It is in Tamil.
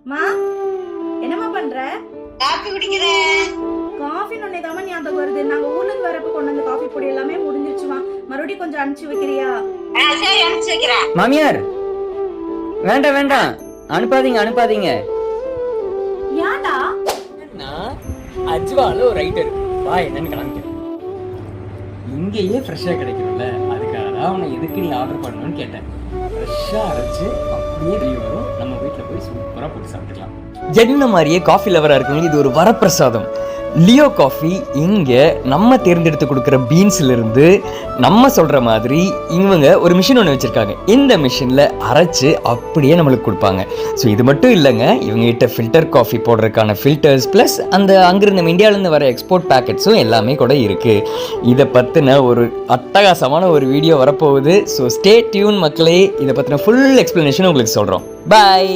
மா என்னம்மா பண்ற? காபி குடிக்கிறேன். காஃபி நொன்னேதாம ஞாபகம் வருது. நாங்க ஊர்ல இருந்து வரப்ப கொண்டு வந்த காஃபி பொடி எல்லாமே முடிஞ்சிருச்சுமா. மறுபடியும் கொஞ்சம் அனுப்பிச்சு வைக்கிறியா? சரி, அனுப்பிச்சு வைக்கிறேன். மாமியார் வேண்டாம் வேண்டாம், அனுப்பாதீங்க அனுப்பாதீங்க. ஏன்டா? அஜ்வால ஒரு ரைட்டர் வா என்னன்னு காமிக்கிறேன். இங்கேயே ஃப்ரெஷ்ஷாக கிடைக்கும்ல, அதுக்காக தான் அவனை எதுக்கு நீ ஆர்டர் பண்ணணும்னு கேட்டேன். ஃப்ரெஷ்ஷாக அரைச்சு அப்படியே வெளியே வரும், நம்ம வீட்டில் போய் சூப்பராக போட்டு சாப்பிட்டுக்கலாம். என்ன மாதிரியே காஃபி லவராக இருக்கவங்களுக்கு இது ஒரு வரப்பிரசாதம். லியோ காஃபி இங்கே நம்ம தேர்ந்தெடுத்து கொடுக்குற பீன்ஸ்லேருந்து நம்ம சொல்கிற மாதிரி இவங்க ஒரு மிஷின் ஒன்று வச்சுருக்காங்க. இந்த மிஷினில் அரைச்சி அப்படியே நம்மளுக்கு கொடுப்பாங்க. ஸோ இது மட்டும் இல்லைங்க, இவங்ககிட்ட ஃபில்டர் காஃபி போடுறதுக்கான ஃபில்டர்ஸ் ப்ளஸ் அந்த அங்கிருந்து நம்ம இந்தியாவிலேருந்து வர எக்ஸ்போர்ட் பேக்கெட்ஸும் எல்லாமே கூட இருக்குது. இதை பற்றின ஒரு அட்டகாசமான ஒரு வீடியோ வரப்போகுது. ஸோ ஸ்டே டியூன் மக்களே, இதை பற்றின ஃபுல் எக்ஸ்ப்ளனேஷன் உங்களுக்கு சொல்கிறோம். பாய்.